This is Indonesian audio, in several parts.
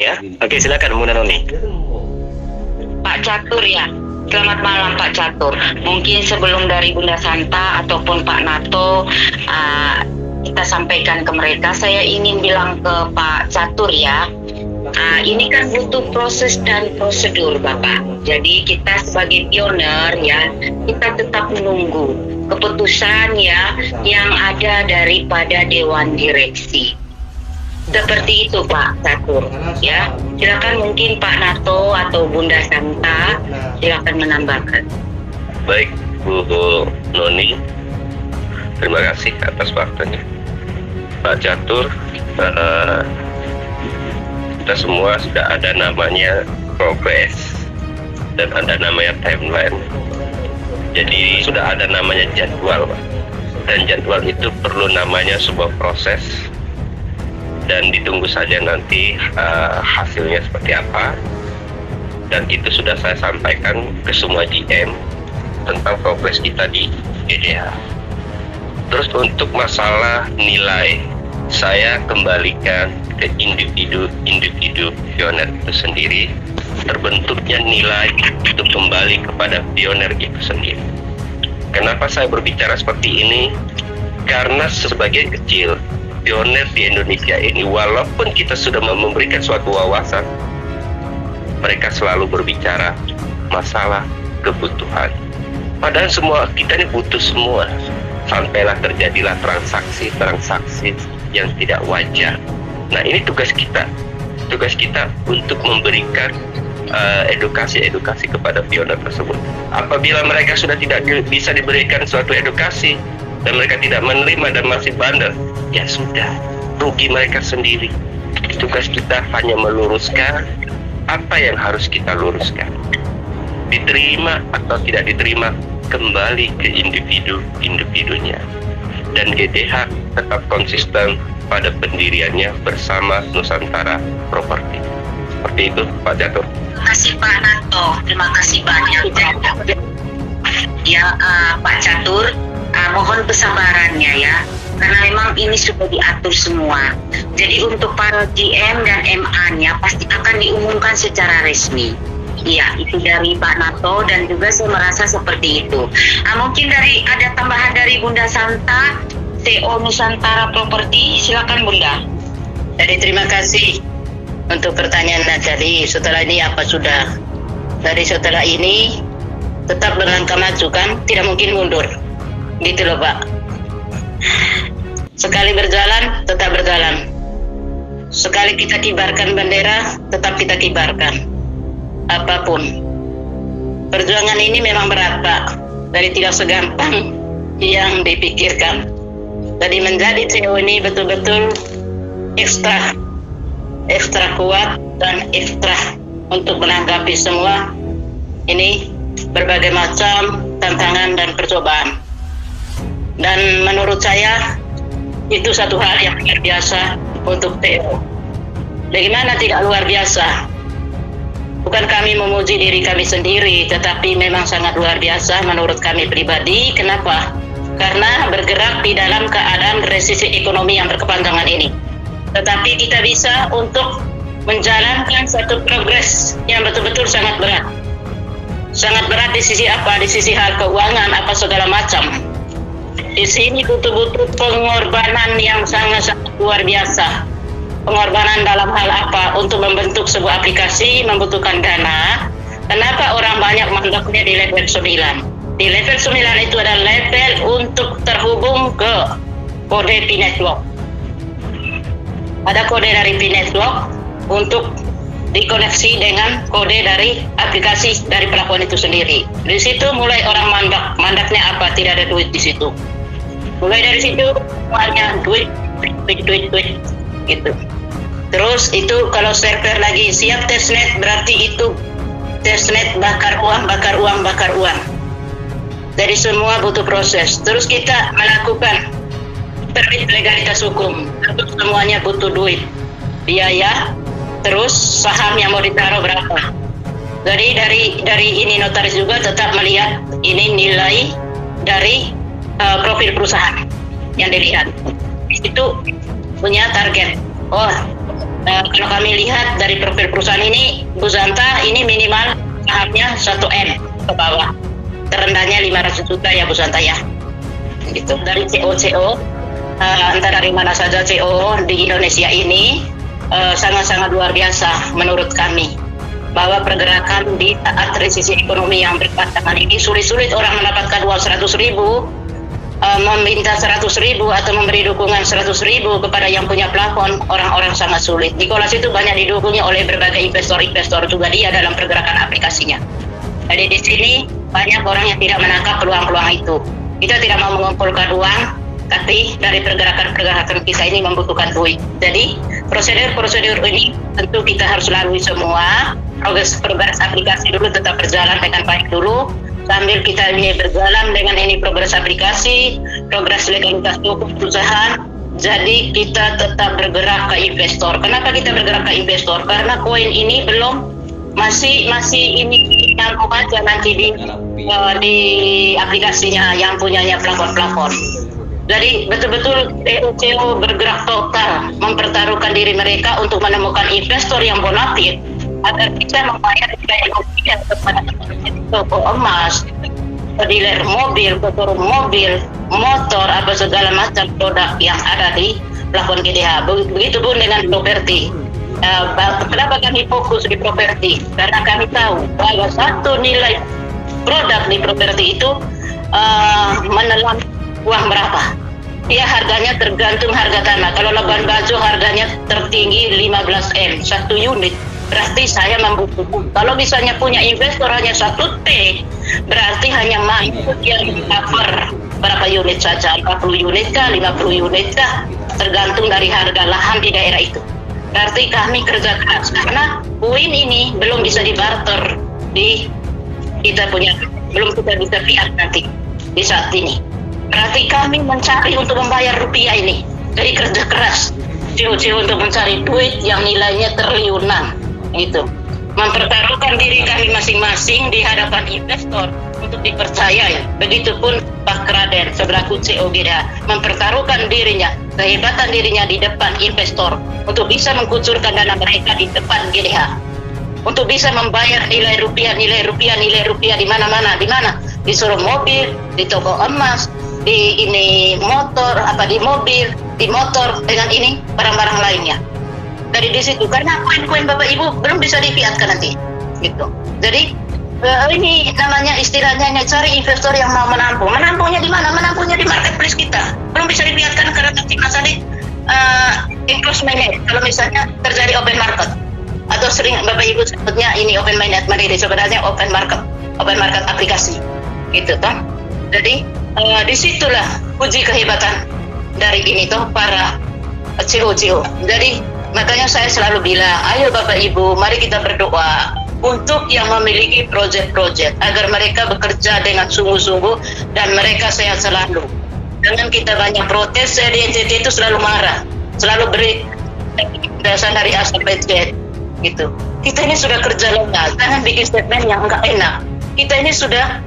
Ya, oke silakan Bunda Noni. Pak Catur ya. Selamat malam Pak Catur. Mungkin sebelum dari Bunda Santa ataupun Pak Nato kita sampaikan ke mereka, saya ingin bilang ke Pak Catur ya. Ini kan butuh proses dan prosedur Bapak. Jadi kita sebagai pioner ya, kita tetap menunggu keputusan ya yang ada daripada Dewan Direksi. Seperti itu Pak Catur ya. Silakan mungkin Pak Nato atau Bunda Santa silakan menambahkan. Baik Bu Noni, terima kasih atas waktunya. Pak Catur, kita semua sudah ada namanya progres dan ada namanya timeline. Jadi sudah ada namanya jadwal, Pak. Dan jadwal itu perlu namanya sebuah proses, dan ditunggu saja nanti hasilnya seperti apa. Dan itu sudah saya sampaikan ke semua GM tentang progres kita di GDH. Terus untuk masalah nilai, saya kembalikan ke individu pioner itu sendiri. Terbentuknya nilai itu kembali kepada pioner itu sendiri. Kenapa saya berbicara seperti ini? Karena sebagian kecil pioner di Indonesia ini, walaupun kita sudah memberikan suatu wawasan, mereka selalu berbicara masalah kebutuhan. Padahal semua kita ini butuh semua. Sampailah terjadilah transaksi yang tidak wajar. Nah, ini tugas kita untuk memberikan edukasi kepada pioner tersebut. Apabila mereka sudah tidak bisa diberikan suatu edukasi dan mereka tidak menerima dan masih bandel, ya sudah, rugi mereka sendiri. Tugas kita hanya meluruskan apa yang harus kita luruskan. Diterima atau tidak diterima kembali ke individunya. Dan GDH tetap konsisten pada pendiriannya bersama Nusantara Properti. Seperti itu Pak Catur. Terima kasih Pak Nato, terima kasih banyak. Ya Pak Catur, mohon kesabarannya ya, karena memang ini sudah diatur semua. Jadi untuk para GM dan MA-nya pasti akan diumumkan secara resmi. Iya, itu dari Pak Nato dan juga saya merasa seperti itu. Mungkin ada tambahan dari Bunda Santa, CEO Nusantara Properti, silakan Bunda. Jadi terima kasih untuk pertanyaan tadi. Setelah ini apa sudah? Dari setelah ini tetap berlangkah maju kan, tidak mungkin mundur. Gitu loh Pak. Sekali berjalan, tetap berjalan. Sekali kita kibarkan bendera, tetap kita kibarkan. Apapun. Perjuangan ini memang berat Pak. Dari tidak segampang yang dipikirkan. Jadi menjadi CEO ini betul-betul ekstra kuat dan ekstra untuk menanggapi semua ini berbagai macam tantangan dan percobaan. Dan menurut saya itu satu hal yang luar biasa untuk CEO. Bagaimana tidak luar biasa? Bukan kami memuji diri kami sendiri, tetapi memang sangat luar biasa menurut kami pribadi. Kenapa? Karena bergerak di dalam keadaan resesi ekonomi yang berkepanjangan ini. Tetapi kita bisa untuk menjalankan satu progres yang betul-betul sangat berat. Sangat berat di sisi apa? Di sisi hal keuangan, apa segala macam. Di sini butuh-butuh pengorbanan yang sangat-sangat luar biasa. Pengorbanan dalam hal apa? Untuk membentuk sebuah aplikasi membutuhkan dana. Kenapa orang banyak mandeknya di level 9? Di level 9 itu adalah level untuk terhubung ke kode P-Network. Ada kode dari P-Network untuk dikoneksi dengan kode dari aplikasi dari pelakuan itu sendiri. Di situ mulai orang mandaknya apa? Tidak ada duit di situ. Mulai dari situ semuanya duit gitu. Terus itu kalau server lagi siap testnet, berarti itu testnet bakar uang. Jadi semua butuh proses. Terus kita melakukan terbit legalitas hukum. Tentu semuanya butuh duit, biaya, terus saham yang mau ditaruh berapa. Jadi dari ini notaris juga tetap melihat ini nilai dari profil perusahaan yang dilihat. Itu punya target. Oh, Kalau kami lihat dari profil perusahaan ini, Bu Zanta, ini minimal sahamnya 1 M ke bawah. Terendahnya 500 juta ya Bu Zanta ya. Gitu. Dari CO, entah dari mana saja CO di Indonesia ini sangat-sangat luar biasa menurut kami. Bahwa pergerakan di saat resesi ekonomi yang berpasangan ini sulit-sulit orang mendapatkan uang 100 ribu, meminta 100 ribu atau memberi dukungan 100 ribu kepada yang punya plafon, orang-orang sangat sulit. Nicholas itu banyak didukungnya oleh berbagai investor-investor juga dia dalam pergerakan aplikasinya. Jadi di sini banyak orang yang tidak menangkap peluang-peluang itu. Kita tidak mau mengumpulkan uang, tapi dari pergerakan-pergerakan kita ini membutuhkan duit. Jadi prosedur-prosedur ini tentu kita harus lalui semua. Progres aplikasi dulu tetap berjalan dengan baik dulu. Sambil kita ini berjalan dengan ini progres aplikasi, progres legalitas hukum perusahaan. Jadi kita tetap bergerak ke investor. Kenapa kita bergerak ke investor? Karena koin ini belum masih ini nyambung aja nanti di aplikasinya yang punyanya plafon-plafon. Jadi betul-betul CEO bergerak total mempertaruhkan diri mereka untuk menemukan investor yang bonafit agar bisa membayar biaya rupiah kepada toko emas, dealer mobil, showroom mobil, motor, apa segala macam produk yang ada di plafon GDH. Begitu pun dengan properti. Kenapa kami fokus di properti? Karena kami tahu bahwa satu nilai produk di properti itu menelan uang berapa. Ya harganya tergantung harga tanah. Kalau Labuan Bajo harganya tertinggi 15 M satu unit. Berarti saya membutuhkan. Kalau misalnya punya investor hanya 1 T, berarti hanya mampu yang cover berapa unit saja, 40 unit kah, 50 unit kah, tergantung dari harga lahan di daerah itu. Berarti kami kerja keras karena koin ini belum bisa dibarter di kita punya, belum kita bisa lihat nanti di saat ini. Berarti kami mencari untuk membayar rupiah ini. Jadi kerja keras CEO untuk mencari duit yang nilainya triliunan. Itu mempertaruhkan diri kami masing-masing di hadapan investor untuk dipercaya. Begitupun Pak Kraden selaku CEO GDH mempertaruhkan dirinya, kehebatan dirinya di depan investor untuk bisa mengkucurkan dana mereka di depan GDH, untuk bisa membayar nilai rupiah di mana-mana, di showroom mobil, di toko emas, di ini motor, di mobil, di motor, dengan ini barang-barang lainnya. Dari di situ, karena koin-koin Bapak Ibu belum bisa difiatkan nanti, gitu. Jadi ini namanya istilahnya cari investor yang mau menampung. Menampungnya di mana? Menampungnya di marketplace kita. Belum bisa difiatkan karena nanti masalah enclosed mainnet. Kalau misalnya terjadi open market, atau sering Bapak Ibu sebutnya ini open mainnet, mandiri sebenarnya open market aplikasi, gitu toh. Jadi disitulah uji kehebatan dari ini toh para CEO. Jadi makanya saya selalu bilang, ayo Bapak Ibu, mari kita berdoa untuk yang memiliki proyek-proyek agar mereka bekerja dengan sungguh-sungguh dan mereka sehat selalu. Jangan kita banyak protes, saya di NCT itu selalu marah, selalu beri dasar dari A sampai Z, gitu. Kita ini sudah kerja lelah, jangan bikin statement yang enggak enak. Kita ini sudah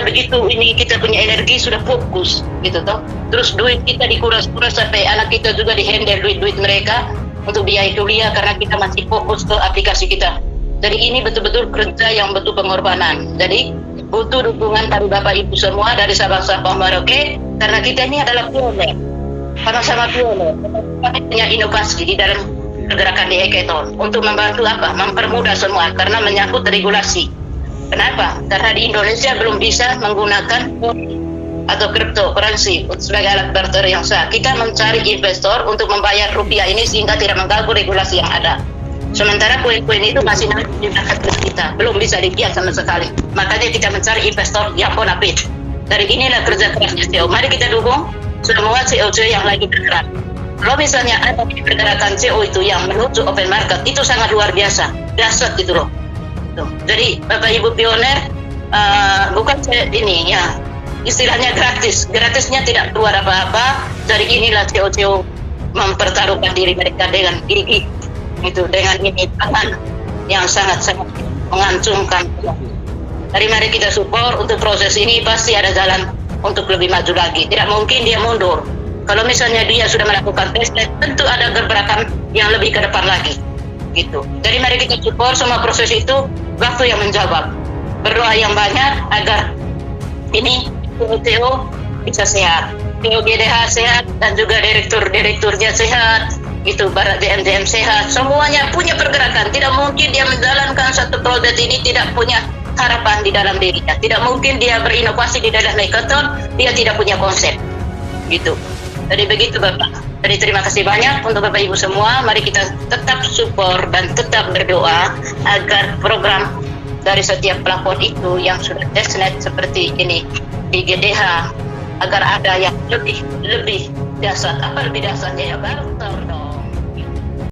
begitu ini, kita punya energi, sudah fokus, gitu toh. Terus duit kita dikuras-kuras sampai anak kita juga dihandle duit mereka untuk biaya kuliah karena kita masih fokus ke aplikasi kita. Jadi ini betul-betul kerja yang betul pengorbanan. Jadi butuh dukungan dari Bapak Ibu semua, dari Sabang-Sabang Merauke, karena kita ini adalah pioner, sama-sama pioner. Kami punya inovasi di dalam pergerakan di hackathon untuk membantu mempermudah semua karena menyangkut regulasi. Kenapa? Karena di Indonesia belum bisa menggunakan atau cryptocurrency sebagai alat barter yang sah. Kita mencari investor untuk membayar rupiah ini sehingga tidak mengganggu regulasi yang ada. Sementara koin-koin itu masih di marketplace kita, belum bisa dipiat sama sekali. Makanya kita mencari investor yang bonafit. Dari inilah kerja kerasnya CEO. Mari kita dukung semua CEO yang lagi bergerak. Kalau misalnya ada di pergerakan CEO itu yang menuju open market, itu sangat luar biasa, dahsyat gitu loh. Jadi Bapak Ibu pioner, bukan ini ya, istilahnya gratisnya tidak keluar apa-apa. Dari inilah CEO mempertaruhkan diri mereka dengan gigi, itu dengan ini tangan yang sangat-sangat mengancungkan. Dari mari kita support untuk proses ini, pasti ada jalan untuk lebih maju lagi. Tidak mungkin dia mundur. Kalau misalnya dia sudah melakukan testnet, tentu ada gebrakan yang lebih ke depan lagi. Gitu. Jadi mari kita support semua proses itu, waktu yang menjawab. Berdoa yang banyak agar ini TO bisa sehat, TO GDH sehat, dan juga direkturnya sehat, gitu, Barat DMDM sehat, semuanya punya pergerakan. Tidak mungkin dia menjalankan satu proyek ini tidak punya harapan di dalam dirinya. Tidak mungkin dia berinovasi di dalam hackathon, dia tidak punya konsep, gitu. Jadi begitu Bapak. Jadi terima kasih banyak untuk Bapak Ibu semua. Mari kita tetap support dan tetap berdoa agar program dari setiap pelapor itu yang sudah testnet seperti ini di GDH, agar ada yang lebih dasar. Apa lebih dasarnya ya, Bang?